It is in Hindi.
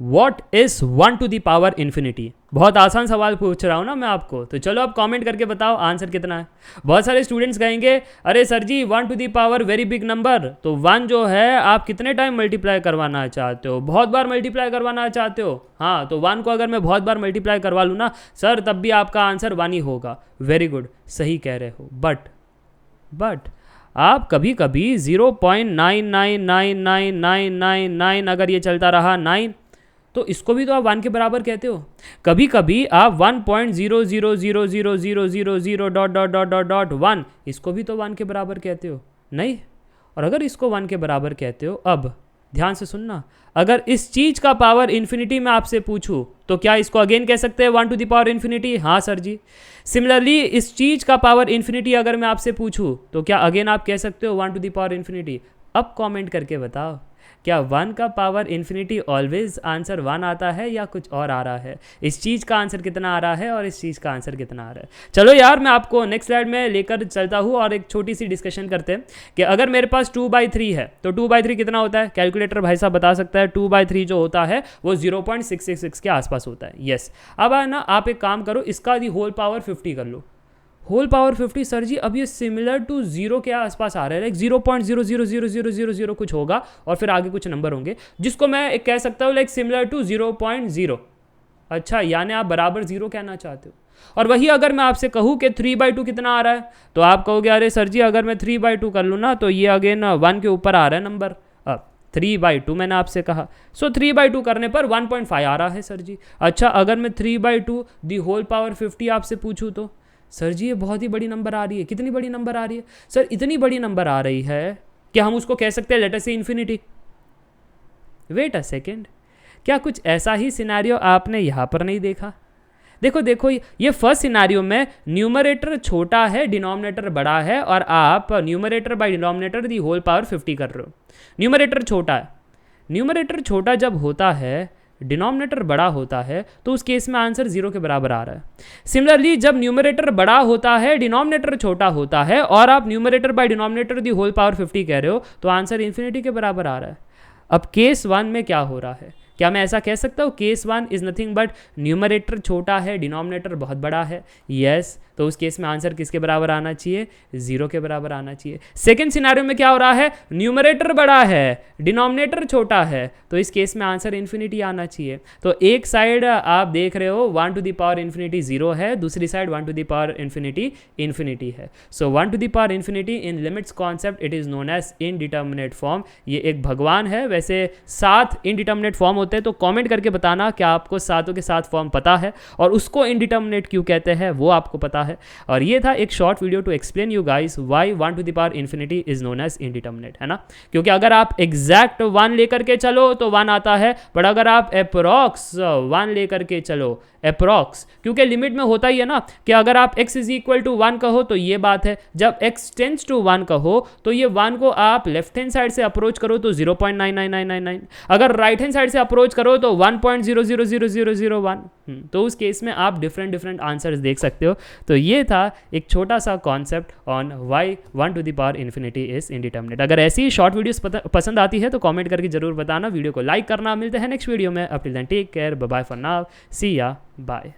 What is 1 to the power infinity? बहुत आसान सवाल पूछ रहा हूँ ना मैं आपको, तो चलो आप कमेंट करके बताओ आंसर कितना है। बहुत सारे स्टूडेंट्स कहेंगे अरे sir ji 1 to the power very big number, तो 1 जो है आप कितने टाइम मल्टीप्लाई करवाना चाहते हो? बहुत बार मल्टीप्लाई करवाना चाहते हो? हाँ, तो 1 को अगर मैं बहुत बार मल्टीप्लाई करवा लूँ ना सर, तब भी आपका आंसर 1 ही होगा। वेरी गुड, सही कह रहे हो। बट आप कभी कभी 0.99999999 अगर ये चलता रहा 9, तो इसको भी तो आप 1 के बराबर कहते हो। कभी कभी आप 1.0000000 इसको भी तो 1 के बराबर कहते हो, नहीं? और अगर इसको 1 के बराबर कहते हो, अब ध्यान से सुनना, अगर इस चीज का पावर इन्फिनिटी में आपसे पूछूं तो क्या इसको अगेन कह सकते हैं 1 टू द पावर इन्फिनिटी? हाँ सर जी। सिमिलरली इस चीज का पावर इन्फिनिटी अगर मैं आपसे पूछूं तो क्या अगेन आप कह सकते हो 1 टू द पावर इन्फिनिटी? अब कमेंट करके बताओ, क्या 1 का पावर इन्फिनिटी ऑलवेज आंसर 1 आता है या कुछ और आ रहा है? इस चीज़ का आंसर कितना आ रहा है और इस चीज़ का आंसर कितना आ रहा है? चलो यार, मैं आपको नेक्स्ट स्लाइड में लेकर चलता हूँ और एक छोटी सी डिस्कशन करते हैं कि अगर मेरे पास 2/3 है तो 2/3 कितना होता है? कैलकुलेटर भाई साहब बता सकता है। 2/3 जो होता है वो 0.666 के आसपास होता है। यस। अब है ना, आप एक काम करो, इसका दी होल पावर 50 कर लो। होल पावर 50 सर जी, अब ये सिमिलर टू 0 के आसपास आ रहा है, लाइक 0.0000000 कुछ होगा और फिर आगे कुछ नंबर होंगे जिसको मैं एक कह सकता हूँ लाइक सिमिलर टू 0.0। अच्छा, यानी आप बराबर 0 कहना चाहते हो। और वही अगर मैं आपसे कहूँ कि 3/2 कितना आ रहा है, तो आप कहोगे अरे सर जी अगर मैं 3/2 कर लूँ ना तो ये अगेन 1 के ऊपर आ रहा है नंबर। 3/2 मैंने आपसे कहा, सो 3/2 करने पर 1.5 आ रहा है सर जी। अच्छा, अगर मैं 3/2 दी होल पावर 50 आपसे पूछूँ तो सर जी ये बहुत ही बड़ी नंबर आ रही है। कितनी बड़ी नंबर आ रही है सर? इतनी बड़ी नंबर आ रही है कि हम उसको कह सकते हैं लेट अस से इन्फिनिटी। वेट अ सेकेंड, क्या कुछ ऐसा ही सिनेरियो आपने यहाँ पर नहीं देखा? देखो ये फर्स्ट सिनेरियो में न्यूमरेटर छोटा है, डिनोमिनेटर बड़ा है, और आप numerator by denominator the whole power 50 कर रहे हो। न्यूमरेटर छोटा है, न्यूमरेटर छोटा जब होता है, डिनोमिनेटर बड़ा होता है, तो उस केस में आंसर 0 के बराबर आ रहा है। सिमिलरली जब न्यूमरेटर बड़ा होता है, डिनोमिनेटर छोटा होता है, और आप numerator by denominator the whole power 50 कह रहे हो, तो आंसर इन्फिनिटी के बराबर आ रहा है। अब केस 1 में क्या हो रहा है? क्या मैं ऐसा कह सकता हूँ case 1 is nothing but numerator छोटा है, डिनोमिनेटर बहुत बड़ा है? यस। तो उस केस में आंसर किसके बराबर आना चाहिए? 0 के बराबर आना चाहिए। सेकेंड सिनेरियो में क्या हो रहा है? न्यूमरेटर बड़ा है, डिनोमिनेटर छोटा है, तो इस केस में आंसर इन्फिनिटी आना चाहिए। तो एक साइड आप देख रहे हो 1 टू द पावर इन्फिनिटी 0 है, दूसरी side 1 to the power infinity infinity है। So 1 to the power infinity in limits concept it is known as indeterminate form. ये एक भगवान है। वैसे 7 इनडिटर्मिनेट फॉर्म होते हैं, तो कमेंट करके बताना क्या आपको 7 के 7 फॉर्म पता है और उसको इनडिटर्मिनेट क्यों कहते हैं वो आपको पता है। और ये था एक short video to explain you guys why 1 to the power infinity is known as indeterminate, है ना? क्योंकि अगर आप एग्जैक्ट 1 लेकर के चलो तो 1 आता है, बट अगर आप अप्रॉक्स 1 लेकर के चलो, अप्रॉक्स, क्योंकि लिमिट में होता ही है ना कि अगर आप x इज इक्वल टू 1 कहो तो ये बात है, जब x टेंस टू 1 कहो तो ये 1 को आप लेफ्ट हैंड साइड से अप्रोच करो तो 0.99999, अगर राइट हैंड साइड से अप्रोच करो तो 1.0000001। तो उस केस में आप डिफरेंट आंसर्स देख सकते हो। तो ये था एक छोटा सा concept on why 1 to the power infinity is indeterminate. अगर ऐसी ही शॉर्ट वीडियोस पसंद आती है तो कमेंट करके जरूर बताना, वीडियो को लाइक करना। मिलते हैं नेक्स्ट वीडियो में। Up till then take care, bye bye for now, see ya, bye.